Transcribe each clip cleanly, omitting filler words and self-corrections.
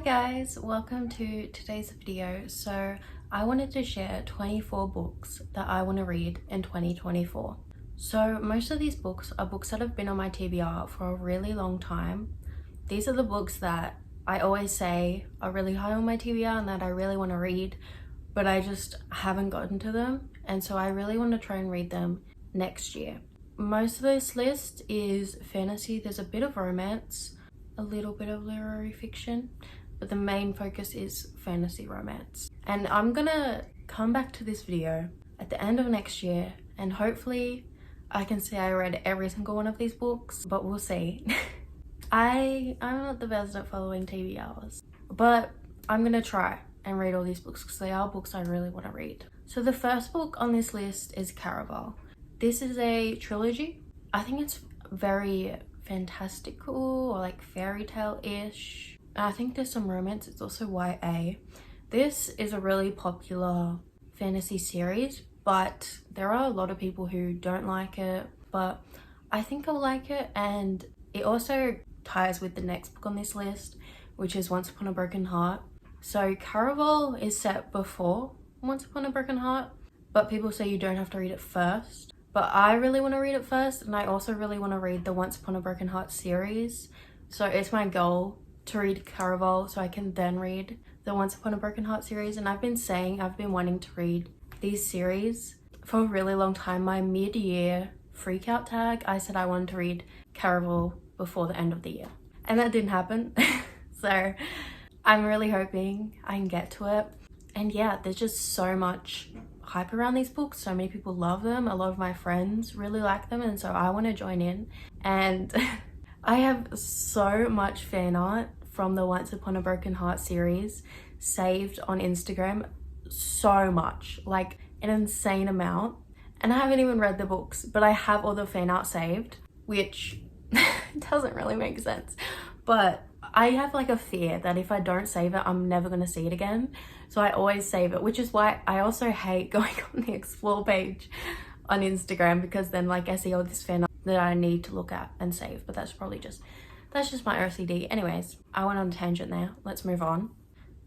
guys, welcome to today's video. So I wanted to share 24 books that I want to read in 2024. So most of these books are books that have been on my TBR for a really long time. These are the books that I always say are really high on my TBR and that I really want to read, but I just haven't gotten to them, and so I really want to try and read them next year. Most of this list is fantasy. There's a bit of romance, a little bit of literary fiction, but the main focus is fantasy romance. And I'm gonna come back to this video at the end of next year and hopefully I can say I read every single one of these books, but we'll see. I'm not the best at following TBRs, but I'm gonna try and read all these books because they are books I really want to read. So the first book on this list is Caraval. This is a trilogy. I think it's very fantastical or like fairy tale-ish. I think there's some romance. It's also YA. This is a really popular fantasy series, but there are a lot of people who don't like it, but I think I'll like it. And it also ties with the next book on this list, which is Once Upon a Broken Heart. So Caraval is set before Once Upon a Broken Heart, but people say you don't have to read it first. But I really want to read it first, and I also really want to read the Once Upon a Broken Heart series. So it's my goal to read Caraval so I can then read the Once Upon a Broken Heart series. And I've been saying I've been wanting to read these series for a really long time. My mid-year freakout tag, I said I wanted to read Caraval before the end of the year, and that didn't happen. So I'm really hoping I can get to it. And yeah, there's just so much hype around these books. So many people love them. A lot of my friends really like them, and so I want to join in. And I have so much fan art from the Once Upon a Broken Heart series saved on Instagram. So much, like an insane amount. And I haven't even read the books, but I have all the fan art saved, which doesn't really make sense. But I have like a fear that if I don't save it, I'm never going to see it again. So I always save it, which is why I also hate going on the explore page on Instagram, because then like I see all this fan art that I need to look at and save. But that's just my OCD. Anyways, I went on a tangent there. Let's move on.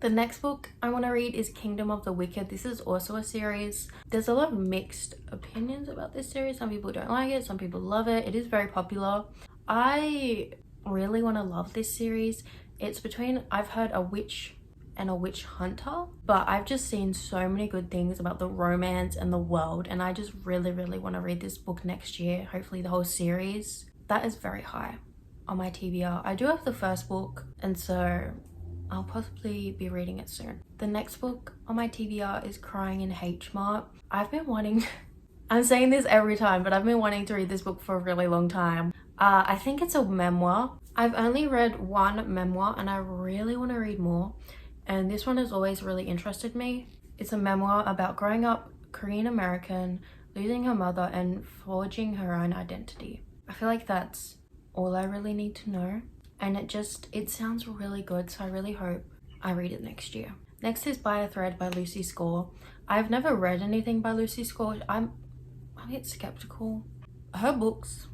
The next book I want to read is Kingdom of the Wicked. This is also a series. There's a lot of mixed opinions about this series. Some people don't like it, some people love it. It is very popular. I really want to love this series. It's between, I've heard, a witch and a witch hunter, but I've just seen so many good things about the romance and the world, and I just really want to read this book next year, hopefully the whole series. That is very high on my TBR. I do have the first book, and so I'll possibly be reading it soon. The next book on my TBR is Crying in H Mart. I've been wanting I'm saying this every time, but I've been wanting to read this book for a really long time. I think it's a memoir. I've only read one memoir and I really want to read more, and this one has always really interested me. It's a memoir about growing up Korean American, losing her mother and forging her own identity. I feel like that's all I really need to know, and it sounds really good, so I really hope I read it next year. Next is By a Thread by Lucy Score. I've never read anything by Lucy Score. I'm a bit skeptical. Her books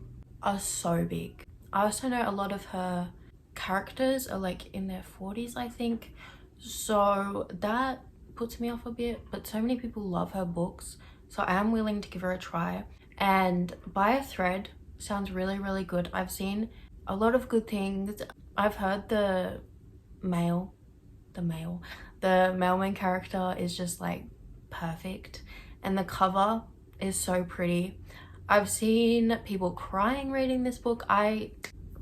are so big. I also know a lot of her characters are like in their 40s, I think, so that puts me off a bit, but so many people love her books, so I am willing to give her a try. And By a Thread sounds really good. I've seen a lot of good things. I've heard the mailman character is just like perfect, and the cover is so pretty. I've seen people crying reading this book. I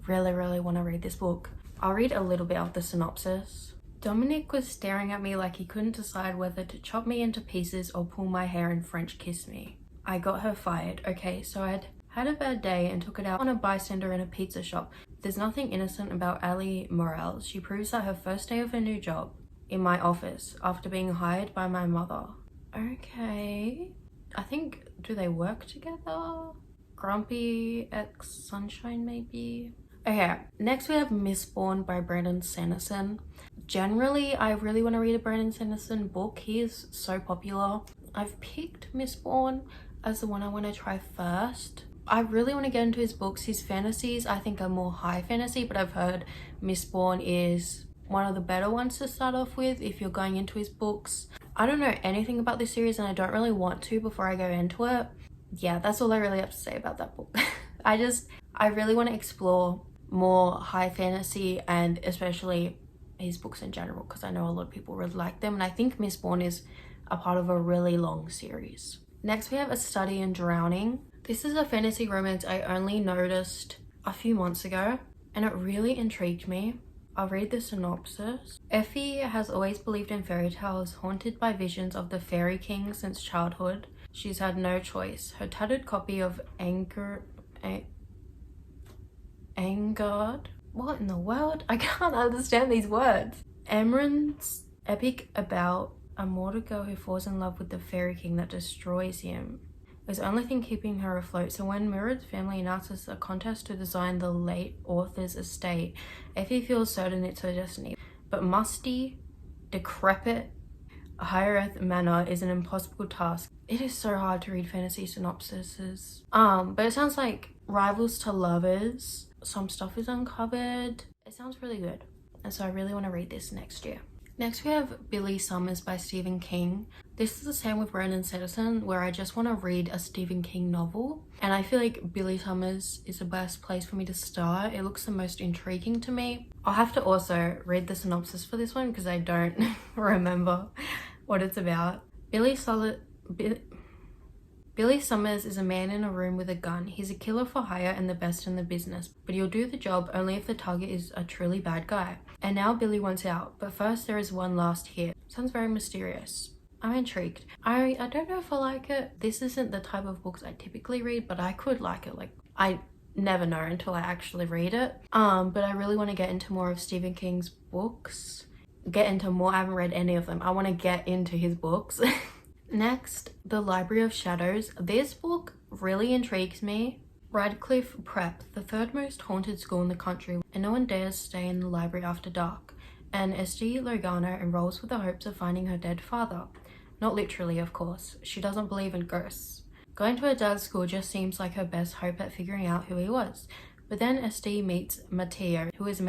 really want to read this book. I'll read a little bit of the synopsis. Dominic was staring at me like he couldn't decide whether to chop me into pieces or pull my hair and French kiss me. I got her fired. Okay, so I'd had a bad day and took it out on a bystander in a pizza shop. There's nothing innocent about Ali Morales. She proves that her first day of her new job in my office after being hired by my mother. Okay. I think, do they work together? Grumpy ex Sunshine maybe? Okay, next we have Mistborn by Brandon Sanderson. Generally, I really want to read a Brandon Sanderson book. He is so popular. I've picked Mistborn as the one I want to try first. I really want to get into his books. His fantasies I think are more high fantasy, but I've heard Mistborn is one of the better ones to start off with if you're going into his books. I don't know anything about this series and I don't really want to before I go into it. Yeah, that's all I really have to say about that book. I really want to explore more high fantasy and especially his books in general, because I know a lot of people really like them, and I think Mistborn is a part of a really long series. Next we have A Study in Drowning. This is a fantasy romance I only noticed a few months ago and it really intrigued me. I'll read the synopsis. Effie has always believed in fairy tales, haunted by visions of the Fairy King since childhood. She's had no choice. Her tattered copy of Angard? What in the world? I can't understand these words. Emran's epic about a mortal girl who falls in love with the Fairy King that destroys him is the only thing keeping her afloat. So when Murad's family announces a contest to design the late author's estate, Effie feels certain it's her destiny. But musty, decrepit Higher Earth Manor is an impossible task. It is so hard to read fantasy synopsises. But it sounds like rivals to lovers. Some stuff is uncovered. It sounds really good. And so I really want to read this next year. Next we have Billy Summers by Stephen King. This is the same with Brandon Sanderson, where I just want to read a Stephen King novel. And I feel like Billy Summers is the best place for me to start. It looks the most intriguing to me. I'll have to also read the synopsis for this one because I don't remember what it's about. Billy Summers is a man in a room with a gun. He's a killer for hire and the best in the business, but he'll do the job only if the target is a truly bad guy. And now Billy wants out, but first there is one last hit. Sounds very mysterious. I'm intrigued. I don't know if I like it. This isn't the type of books I typically read, but I could like it. Like, I never know until I actually read it. But I really want to get into more of Stephen King's books. I haven't read any of them. I want to get into his books. Next, The Library of Shadows. This book really intrigues me. Radcliffe Prep, the third most haunted school in the country, and no one dares stay in the library after dark. And Esty Logano enrolls with the hopes of finding her dead father. Not literally, of course. She doesn't believe in ghosts. Going to her dad's school just seems like her best hope at figuring out who he was. But then Esty meets Matteo, who is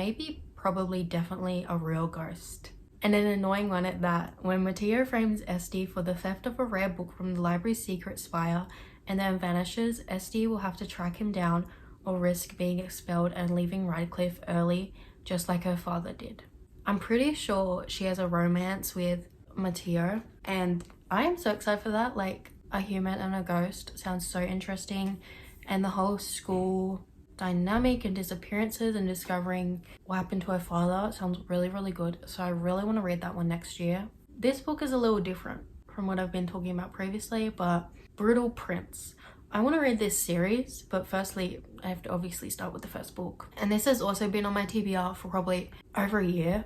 probably definitely a real ghost. And an annoying one at that. When Matteo frames Esty for the theft of a rare book from the library's secret spire and then vanishes, Esty will have to track him down or risk being expelled and leaving Radcliffe early, just like her father did. I'm pretty sure she has a romance with Matteo, and I am so excited for that. Like, a human and a ghost sounds so interesting, and the whole school dynamic and disappearances and discovering what happened to her father sounds really, really good. So I really want to read that one next year. This book is a little different from what I've been talking about previously, but Brutal Prince. I want to read this series, but firstly I have to obviously start with the first book, and this has also been on my TBR for probably over a year.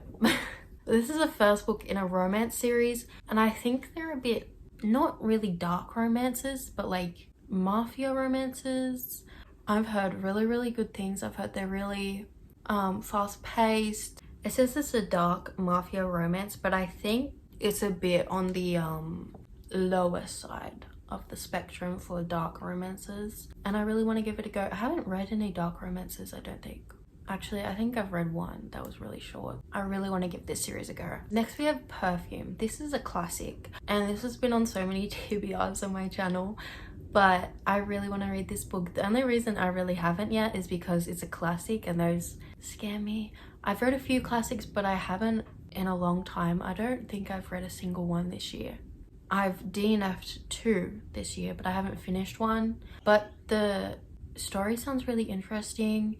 This is the first book in a romance series, and I think they're a bit, not really dark romances, but like mafia romances. I've heard really, really good things. I've heard they're really fast paced. It says it's a dark mafia romance, but I think it's a bit on the lower side of the spectrum for dark romances, and I really want to give it a go. I haven't read any dark romances, I don't think. Actually, I think I've read one that was really short. I really want to give this series a go. Next we have Perfume. This is a classic, and this has been on so many TBRs on my channel, but I really want to read this book. The only reason I really haven't yet is because it's a classic and those scare me. I've read a few classics, but I haven't in a long time. I don't think I've read a single one this year. I've DNF'd 2 this year, but I haven't finished one. But the story sounds really interesting.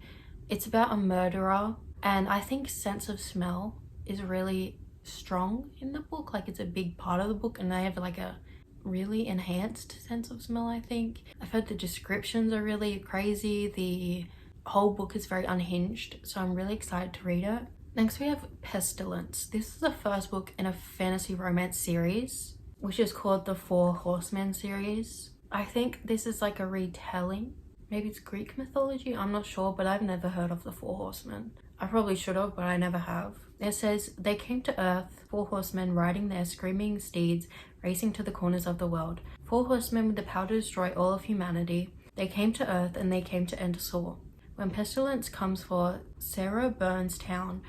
It's about a murderer, and I think sense of smell is really strong in the book. Like, it's a big part of the book, and they have like a really enhanced sense of smell, I think. I've heard the descriptions are really crazy. The whole book is very unhinged, so I'm really excited to read it. Next we have Pestilence. This is the first book in a fantasy romance series, which is called the Four Horsemen series. I think this is like a retelling. Maybe it's Greek mythology, I'm not sure, but I've never heard of the Four Horsemen. I probably should have, but I never have. It says, they came to Earth, 4 horsemen riding their screaming steeds, racing to the corners of the world. 4 horsemen with the power to destroy all of humanity. They came to Earth and they came to end us all. When pestilence comes for Sara Burns' town,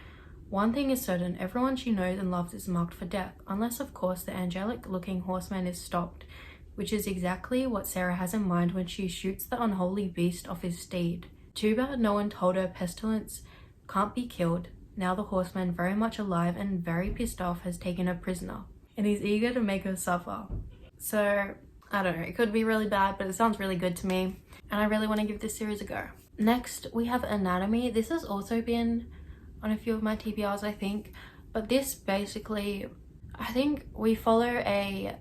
One thing is certain, everyone she knows and loves is marked for death, unless of course the angelic-looking horseman is stopped, which is exactly what Sara has in mind when she shoots the unholy beast off his steed. Too bad no one told her Pestilence can't be killed. Now the horseman, very much alive and very pissed off, has taken her prisoner, and he's eager to make her suffer. So, I don't know, it could be really bad, but it sounds really good to me, and I really want to give this series a go. Next, we have Anatomy. This has also been on a few of my TBRs, I think, but this basically, I think we follow a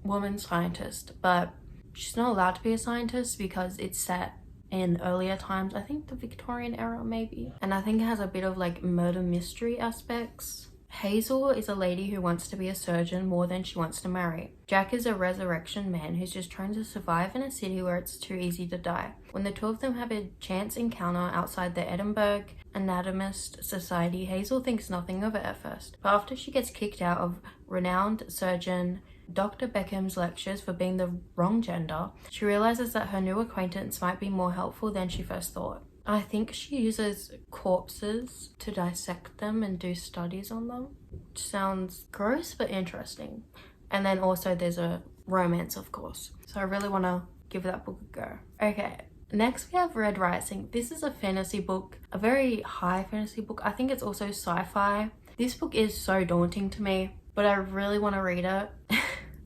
woman scientist, but she's not allowed to be a scientist because it's set in earlier times, I think the Victorian era maybe, and I think it has a bit of like murder mystery aspects. Hazel is a lady who wants to be a surgeon more than she wants to marry. Jack is a resurrection man who's just trying to survive in a city where it's too easy to die. When the two of them have a chance encounter outside the Edinburgh Anatomist Society, Hazel thinks nothing of it at first, but after she gets kicked out of renowned surgeon Dr. Beckham's lectures for being the wrong gender, she realizes that her new acquaintance might be more helpful than she first thought. I think she uses corpses to dissect them and do studies on them, which sounds gross but interesting. And then also there's a romance, of course, so I really want to give that book a go. Okay, next we have Red Rising. This is a fantasy book, a very high fantasy book. I think it's also sci-fi. This book is so daunting to me, but I really want to read it.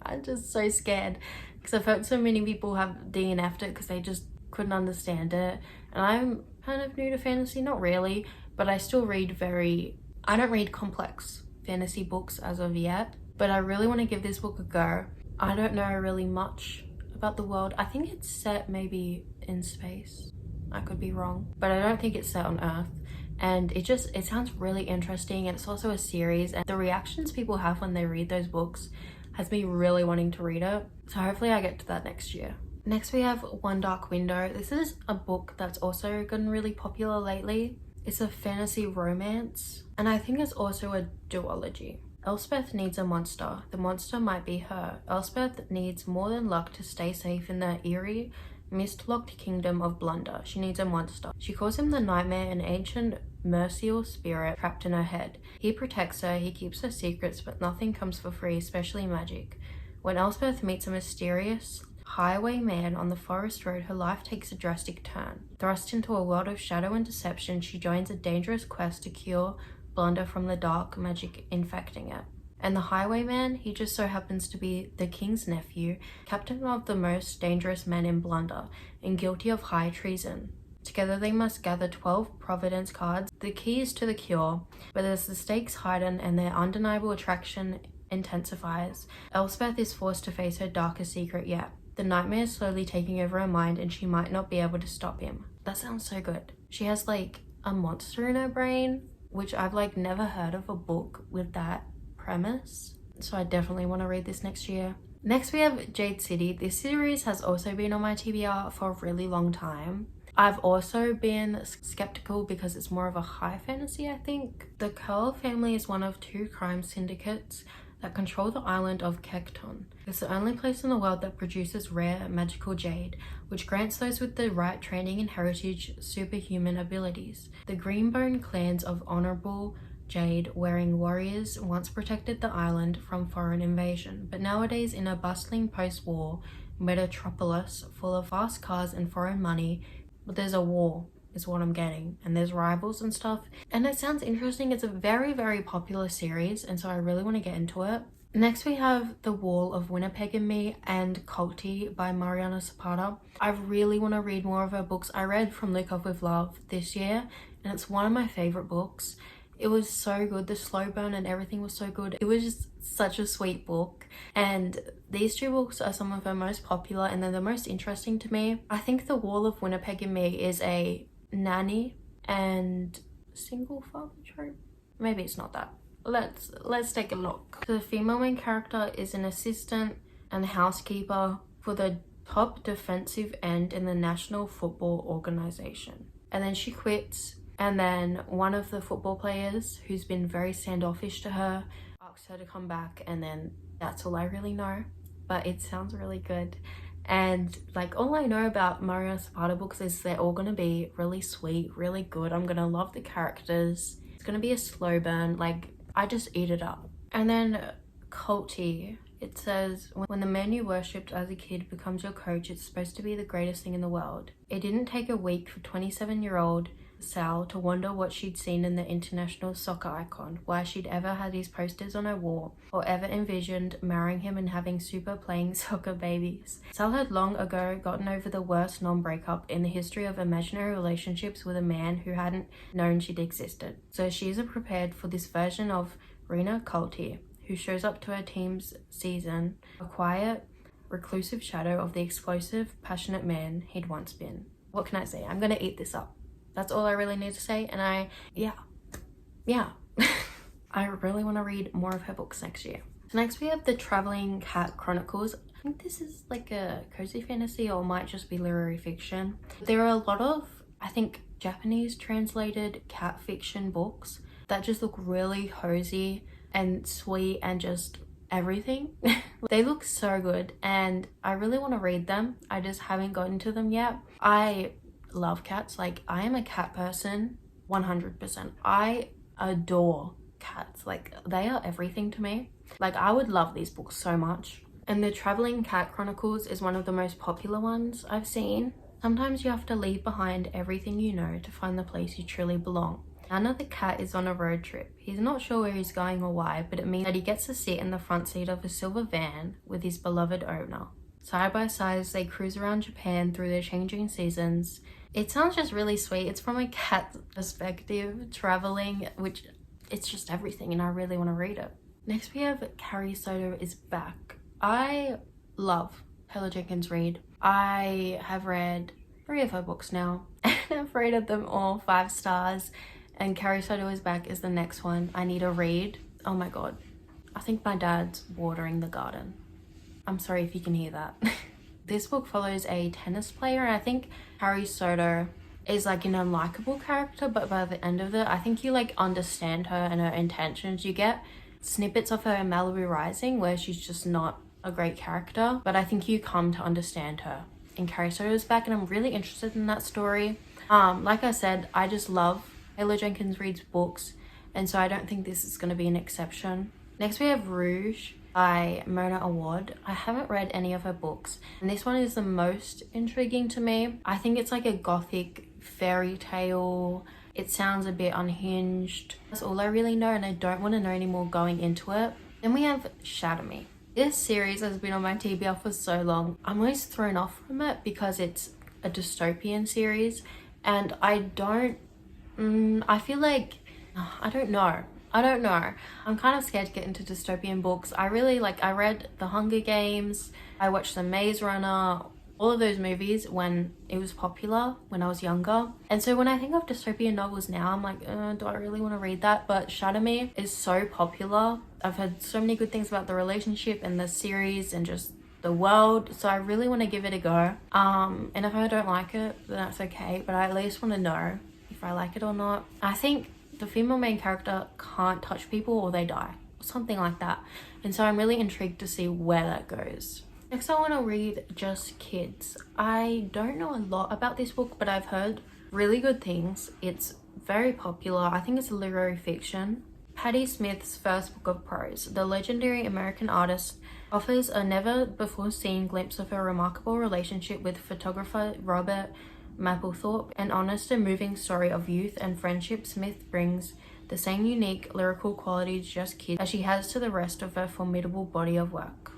I'm just so scared because I've heard so many people have DNF'd it because they just couldn't understand it, and I'm kind of new to fantasy, not really, but I still read I don't read complex fantasy books as of yet, but I really want to give this book a go. I don't know really much about the world. I think it's set maybe in space, I could be wrong, but I don't think it's set on Earth. And it sounds really interesting, and it's also a series, and the reactions people have when they read those books has me really wanting to read it, so hopefully I get to that next year. Next we have One Dark Window. This is a book that's also gotten really popular lately. It's a fantasy romance, and I think it's also a duology. Elspeth needs a monster. The monster might be her. Elspeth needs more than luck to stay safe in the eerie, mist-locked kingdom of Blunder. She needs a monster. She calls him the Nightmare, an ancient merciless spirit trapped in her head. He protects her, he keeps her secrets, but nothing comes for free, especially magic. When Elspeth meets a mysterious highwayman on the forest road, her life takes a drastic turn. Thrust into a world of shadow and deception, she joins a dangerous quest to cure Blunder from the dark magic infecting it. And the highwayman, he just so happens to be the king's nephew, captain of the most dangerous men in Blunder, and guilty of high treason. Together they must gather 12 Providence cards, the keys to the cure, but as the stakes heighten and their undeniable attraction intensifies, Elspeth is forced to face her darkest secret yet. The nightmare is slowly taking over her mind, and she might not be able to stop him. That sounds so good. She has like a monster in her brain, which I've like never heard of a book with that premise, so I definitely want to read this next year. Next we have Jade City. This series has also been on my TBR for a really long time. I've also been skeptical because it's more of a high fantasy, I think. The Carroli family is one of 2 crime syndicates that control the island of Kekton. It's the only place in the world that produces rare magical jade, which grants those with the right training and heritage superhuman abilities. The Greenbone clans of honorable jade-wearing warriors once protected the island from foreign invasion, but nowadays in a bustling post-war metropolis full of fast cars and foreign money, but there's a war is what I'm getting, and there's rivals and stuff, and it sounds interesting. It's a very, very popular series, and so I really want to get into it. Next we have The Wall of Winnipeg and Me and Culty by Mariana Zapata. I really want to read more of her books. I read From Look Up With Love this year, and it's one of my favorite books. It was so good. The slow burn and everything was so good. It was just such a sweet book, and these 2 books are some of her most popular, and they're the most interesting to me. I think The Wall of Winnipeg and Me is a nanny and single father trope. Maybe it's not that. Let's take a look. The female main character is an assistant and housekeeper for the top defensive end in the National Football Organization, and then she quits, and then one of the football players, who's been very standoffish to her, asks her to come back, and then that's all I really know, but it sounds really good. And like all I know about Mariana Zapata books is they're all gonna be really sweet, really good. I'm gonna love the characters. It's It's gonna be a slow burn, like I just eat it up. And then culty. It says, when the man you worshipped as a kid becomes your coach, it's supposed to be the greatest thing in the world. It didn't take a week for 27-year-old Sal to wonder what she'd seen in the international soccer icon, why she'd ever had his posters on her wall, or ever envisioned marrying him and having super playing soccer babies. Sal had long ago gotten over the worst non-breakup in the history of imaginary relationships with a man who hadn't known she'd existed. So she isn't prepared for this version of Rena Culty, who shows up to her team's season, a quiet, reclusive shadow of the explosive, passionate man he'd once been. What can I say? I'm gonna eat this up. That's all I really need to say. And yeah. I really want to read more of her books next year. So next we have the Traveling Cat Chronicles. I think this is like a cozy fantasy or might just be literary fiction. There are a lot of, I think, Japanese translated cat fiction books that just look really cozy and sweet and just everything. They look so good and I really want to read them. I just haven't gotten to them yet. I love cats. Like, I am a cat person 100%. I adore cats. Like, they are everything to me. Like, I would love these books so much. And the Traveling Cat Chronicles is one of the most popular ones I've seen. Sometimes you have to leave behind everything you know to find the place you truly belong. Nana the cat is on a road trip. He's not sure where he's going or why, but it means that he gets to sit in the front seat of a silver van with his beloved owner. Side by side as they cruise around Japan through the changing seasons. It sounds just really sweet. It's from a cat perspective, traveling, which it's just everything and I really want to read it. Next we have Carsos Back. I love Taylor Jenkins Reid. I have read 3 of her books now and I've rated them all 5 stars. And Carsos Back is the next one I need to read. Oh my god. I think my dad's watering the garden. I'm sorry if you can hear that. This book follows a tennis player and I think Harry Soto is like an unlikable character, but by the end of it, I think you like understand her and her intentions. You get snippets of her in Malibu Rising where she's just not a great character, but I think you come to understand her in Carsos Back and I'm really interested in that story. Like I said, I just love Taylor Jenkins Reid's books and so I don't think this is going to be an exception. Next we have Rouge by Mona Awad. I haven't read any of her books and this one is the most intriguing to me. I think it's like a gothic fairy tale. It sounds a bit unhinged. That's all I really know and I don't want to know anymore going into it. Then we have Shatter Me. This series has been on my TBR for so long. I'm always thrown off from it because it's a dystopian series and I feel like, I don't know. I'm kind of scared to get into dystopian books. I read The Hunger Games. I watched The Maze Runner. All of those movies when it was popular when I was younger. And so when I think of dystopian novels now, I'm like, do I really want to read that? But Shatter Me is so popular. I've heard so many good things about the relationship and the series and just the world. So I really want to give it a go. And if I don't like it, then that's okay. But I at least want to know if I like it or not. I think the female main character can't touch people or they die, something like that, and so I'm really intrigued to see where that goes. Next I want to read Just Kids. I don't know a lot about this book but I've heard really good things. It's very popular. I think it's a literary fiction. Patti Smith's first book of prose. The legendary American artist offers a never before seen glimpse of her remarkable relationship with photographer Robert Mapplethorpe, an honest and moving story of youth and friendship. Smith brings the same unique lyrical quality to Just Kids as she has to the rest of her formidable body of work.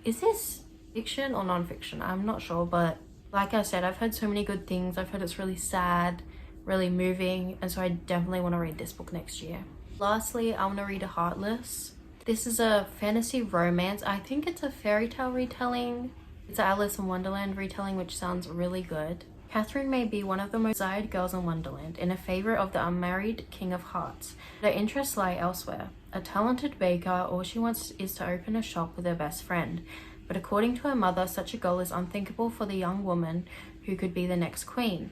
Is this fiction or non-fiction? I'm not sure, but like I said, I've heard so many good things. I've heard it's really sad, really moving, and so I definitely want to read this book next year. Lastly, I want to read Heartless. This is a fantasy romance. I think it's a fairy tale retelling. It's an Alice in Wonderland retelling, which sounds really good. Catherine may be one of the most desired girls in Wonderland and a favourite of the unmarried King of Hearts, but her interests lie elsewhere. A talented baker, all she wants is to open a shop with her best friend, but according to her mother, such a goal is unthinkable for the young woman who could be the next queen.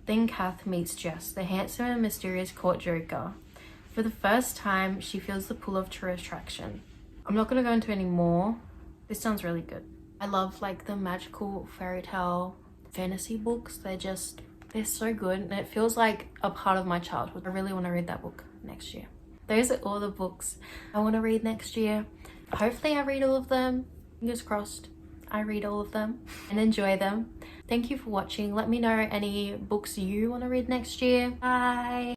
Then Kath meets Jess, the handsome and mysterious court joker. For the first time, she feels the pull of true attraction. I'm not going to go into any more. This sounds really good. I love like the magical fairy tale fantasy books. They're just They're so good and it feels like a part of my childhood. I really want to read that book next year. Those are all the books I want to read next year. Hopefully I read all of them. Fingers crossed I read all of them and enjoy them. Thank you for watching. Let me know any books you want to read next year. Bye!